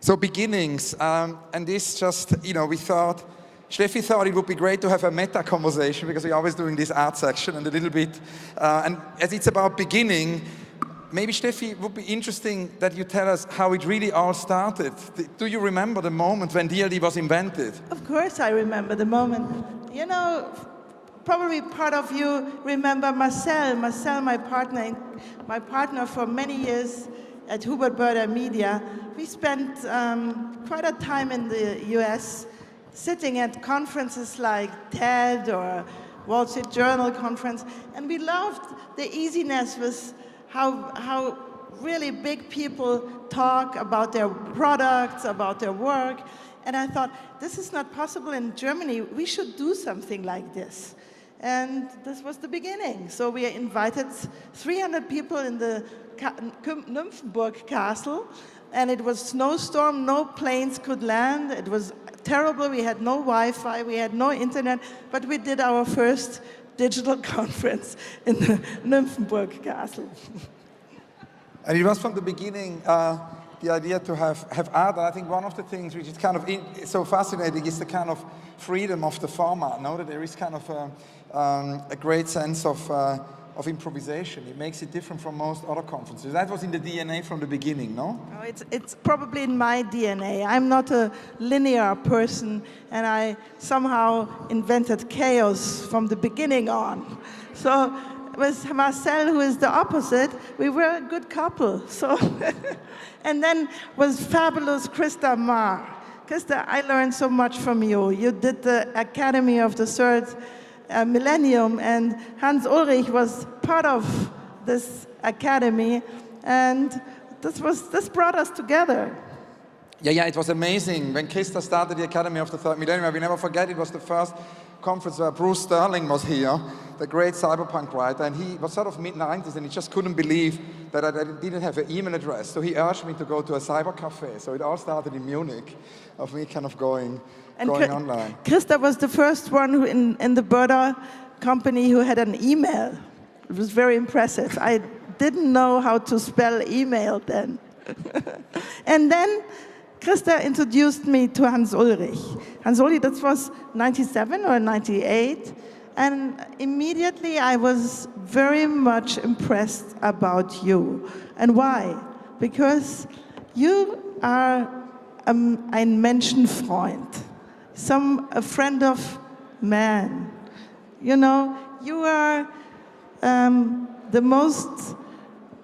So beginnings, and this just, we thought, Steffi thought it would be great to have a meta conversation because we're always doing this art section and a little bit, and as it's about beginning, maybe Steffi, it would be interesting that you tell us how it really all started. Do you remember the moment when DLD was invented? Of course I remember the moment. You know, probably part of you remember Marcel, my partner for many years at Hubert Burda Media. We spent quite a time in the US sitting at conferences like TED or Wall Street Journal conference, and we loved the easiness with how really big people talk about their products, about their work. And I thought, this is not possible in Germany. We should do something like this. And this was the beginning. So we invited 300 people in the Nymphenburg Castle, and it was snowstorm, no planes could land. It was terrible, we had no Wi-Fi, we had no internet, but we did our first digital conference in the Nymphenburg Castle. And it was from the beginning the idea to have art. And I think one of the things which is kind of so fascinating is the kind of freedom of the format. Now that there is kind of a great sense of improvisation. It makes it different from most other conferences. That was in the DNA from the beginning, no? No, it's probably in my DNA. I'm not a linear person, and I somehow invented chaos from the beginning on. So with Marcel, who is the opposite, we were a good couple. So, and then was fabulous Christa Marr. Christa, I learned so much from you. You did the Academy of the Third Millennium, and Hans Ulrich was part of this academy, and this brought us together. Yeah, it was amazing. When Christa started the Academy of the Third Millennium, I will never forget, it was the first conference where Bruce Sterling was here, the great cyberpunk writer, and he was sort of mid-90s, and he just couldn't believe that I didn't have an email address. So he urged me to go to a cyber cafe. So it all started in Munich, of me kind of going online. Christa was the first one who in the Burda company who had an email. It was very impressive. I didn't know how to spell email then. And then Christa introduced me to Hans Ulrich. Hans Ulrich, that was 97 or 98. And immediately I was very much impressed about you. And why? Because you are ein Menschenfreund, a friend of man. You know, you are the most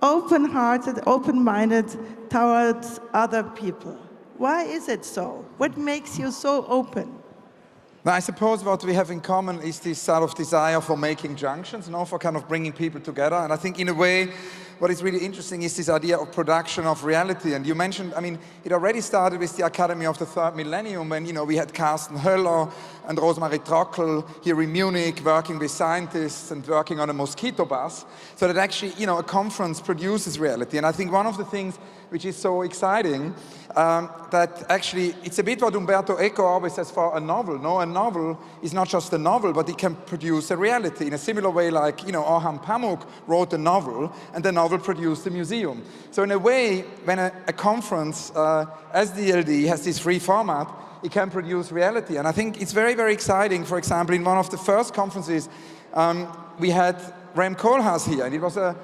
open-hearted, open-minded towards other people. Why is it so? What makes you so open? Now, I suppose what we have in common is this sort of desire for making junctions, for kind of bringing people together. And I think in a way, what is really interesting is this idea of production of reality. And you mentioned, it already started with the Academy of the Third Millennium when, we had Carsten Höller and Rosemarie Trockel here in Munich working with scientists and working on a mosquito bus. So that actually, a conference produces reality. And I think one of the things which is so exciting, that actually, it's a bit what Umberto Eco always says for a novel. No, a novel is not just a novel, but it can produce a reality in a similar way like, Orhan Pamuk wrote a novel, and the novel produced a museum. So in a way, when a conference, as DLD, has this free format, it can produce reality. And I think it's very, very exciting. For example, in one of the first conferences, we had Rem Koolhaas here, and it was a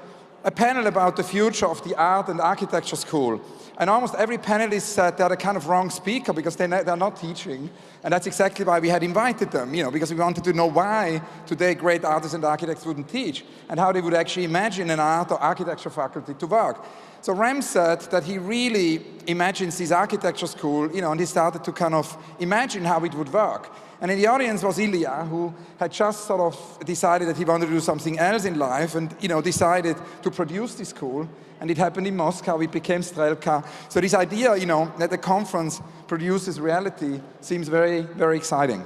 panel about the future of the art and architecture school. And almost every panelist said they're the kind of wrong speaker because they're not teaching. And that's exactly why we had invited them, because we wanted to know why today great artists and architects wouldn't teach and how they would actually imagine an art or architecture faculty to work. So Rem said that he really imagines this architecture school, and he started to kind of imagine how it would work. And in the audience was Ilya, who had just sort of decided that he wanted to do something else in life and, decided to produce this school. And it happened in Moscow, it became Strelka. So this idea, that the conference produces reality seems very, very exciting.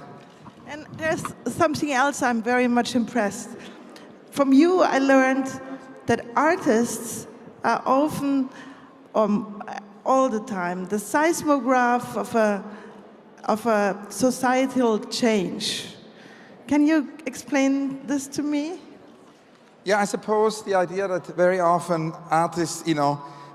And there's something else I'm very much impressed. From you, I learned that artists are often, all the time, the seismograph of a societal change. Can you explain this to me? Yeah, I suppose the idea that very often artists,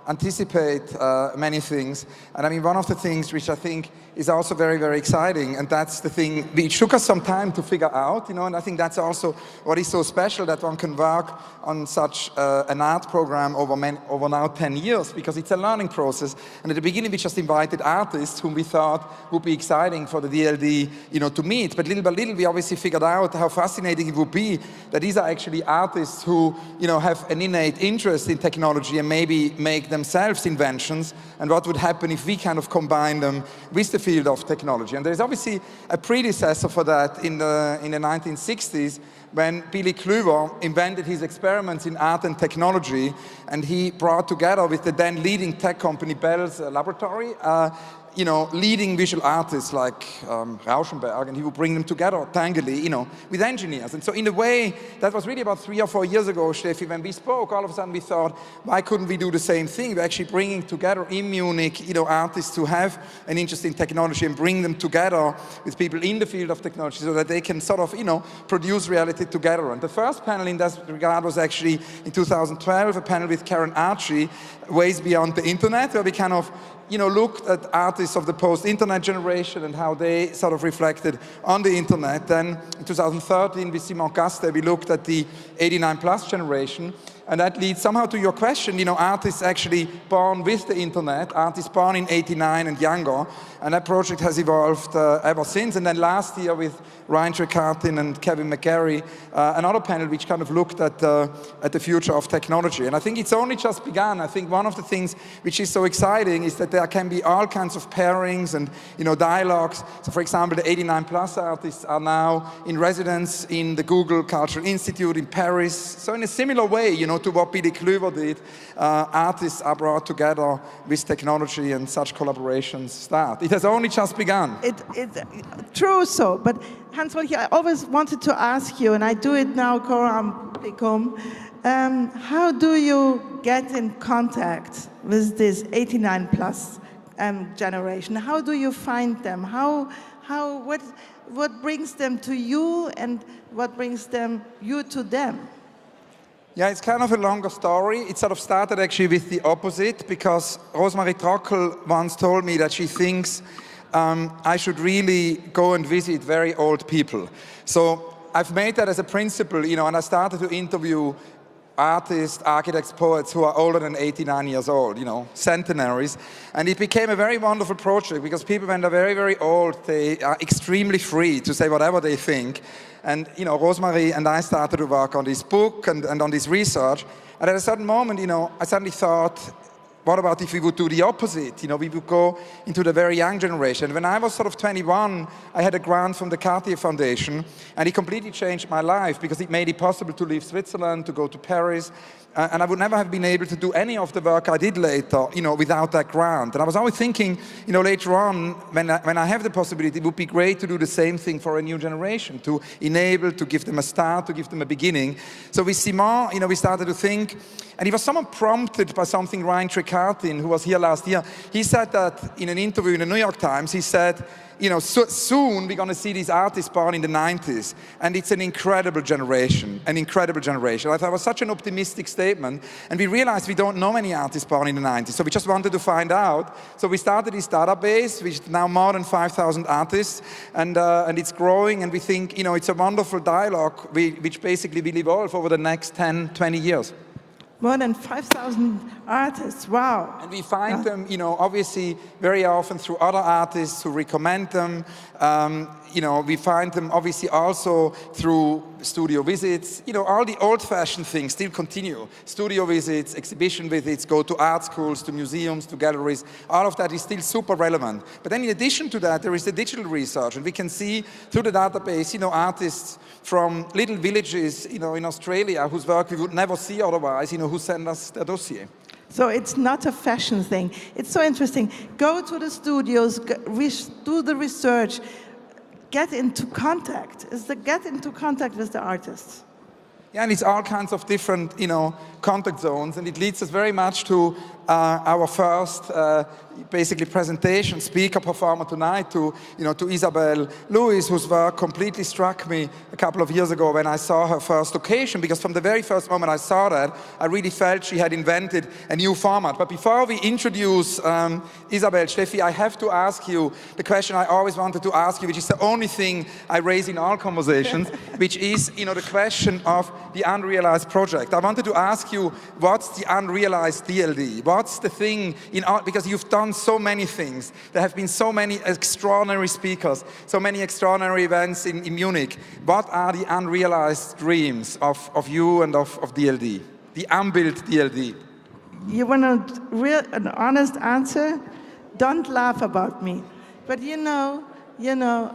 anticipate many things. And I mean, one of the things which I think is also very, very exciting, and that's the thing which took us some time to figure out, and I think that's also what is so special, that one can work on such an art program over now 10 years, because it's a learning process. And at the beginning, we just invited artists whom we thought would be exciting for the DLD, to meet. But little by little, we obviously figured out how fascinating it would be that these are actually artists who, have an innate interest in technology and maybe make themselves inventions, and what would happen if we kind of combine them with the field of technology. And there's obviously a predecessor for that in the 1960s, when Billy Kluwer invented his experiments in art and technology, and he brought together with the then leading tech company Bell's laboratory, leading visual artists like Rauschenberg, and he would bring them together tangibly, with engineers. And so in a way, that was really about 3 or 4 years ago, Steffi, when we spoke, all of a sudden we thought, why couldn't we do the same thing? We're actually bringing together in Munich, artists who have an interest in technology, and bring them together with people in the field of technology so that they can sort of, produce reality together. And the first panel in that regard was actually in 2012, a panel with Karen Archie, Ways Beyond the Internet, where we kind of looked at artists of the post-internet generation and how they sort of reflected on the internet. Then in 2013, with Simon Caste, we looked at the 89+ generation. And that leads somehow to your question, artists actually born with the internet, artists born in 89 and younger. And that project has evolved ever since. And then last year with Ryan Trecartin and Kevin McGarry, another panel which kind of looked at the future of technology. And I think it's only just begun. I think one of the things which is so exciting is that there can be all kinds of pairings and dialogues. So for example, the 89+ artists are now in residence in the Google Cultural Institute in Paris. So in a similar way, to what Billy Kluwer did, artists are brought together with technology, and such collaborations start. It has only just begun. It's true so, but Hans-Ulrich, I always wanted to ask you, and I do it now, coram publicum, how do you get in contact with this 89+ generation? How do you find them? What brings them to you, and what brings you to them? Yeah, it's kind of a longer story. It sort of started actually with the opposite, because Rosemarie Trockel once told me that she thinks I should really go and visit very old people. So I've made that as a principle, and I started to interview artists, architects, poets who are older than 89 years old, centenaries. And it became a very wonderful project, because people, when they're very, very old, they are extremely free to say whatever they think. And, Rosemarie and I started to work on this book and on this research. And at a certain moment, I suddenly thought, what about if we would do the opposite? We would go into the very young generation. When I was sort of 21, I had a grant from the Cartier Foundation, and it completely changed my life, because it made it possible to leave Switzerland, to go to Paris, and I would never have been able to do any of the work I did later, without that grant. And I was always thinking, later on, when I have the possibility, it would be great to do the same thing for a new generation, to enable, to give them a start, to give them a beginning. So with Simon, we started to think, and he was somewhat prompted by something Ryan Trecartin, who was here last year. He said that in an interview in the New York Times, he said, soon we're going to see these artists born in the 90s, and it's an incredible generation, I thought it was such an optimistic statement, and we realized we don't know many artists born in the 90s, so we just wanted to find out. So we started this database, which is now more than 5,000 artists, and it's growing, and we think, it's a wonderful dialogue which basically will evolve over the next 10, 20 years. More than 5,000 artists, wow. And we find them, obviously very often through other artists who recommend them. We find them obviously also through studio visits. All the old-fashioned things still continue. Studio visits, exhibition visits, go to art schools, to museums, to galleries. All of that is still super relevant. But then in addition to that, there is the digital research. And we can see through the database, artists from little villages, in Australia, whose work we would never see otherwise, who send us their dossier. So it's not a fashion thing. It's so interesting. Go to the studios, do the research, get into contact. Get into contact with the artists. Yeah, and it's all kinds of different, contact zones, and it leads us very much to our first basically presentation speaker performer tonight, to Isabel Lewis, whose work completely struck me a couple of years ago when I saw her first occasion, because from the very first moment I saw that, I really felt she had invented a new format. But before we introduce Isabel, Steffi, I have to ask you the question I always wanted to ask you, which is the only thing I raise in all conversations, which is the question of the unrealized project. I wanted to ask you, what's the unrealized DLD? What's the thing because you've done so many things. There have been so many extraordinary speakers, so many extraordinary events in Munich. What are the unrealized dreams of you and of DLD? The unbuilt DLD. You want an honest answer? Don't laugh about me. But you know,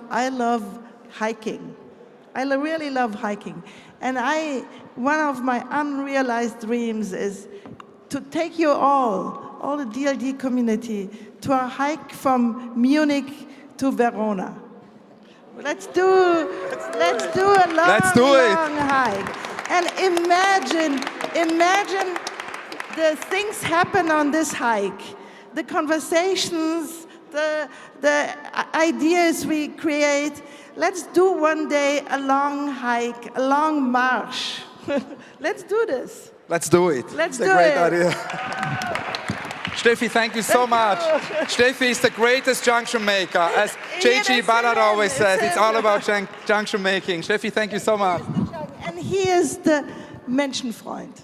I love hiking. I really love hiking. And one of my unrealized dreams is to take you all the DLD community, to a hike from Munich to Verona. Let's do a long hike. And imagine the things happen on this hike, the conversations, the ideas we create. Let's do one day a long hike, a long march. Let's do this. Let's do it. Let's do it. It's a great idea. Steffi, thank you so much. Steffi is the greatest junction maker. As J.G. Ballard always says, it's all about junction making. Steffi, thank you so much. And he is the Menschenfreund.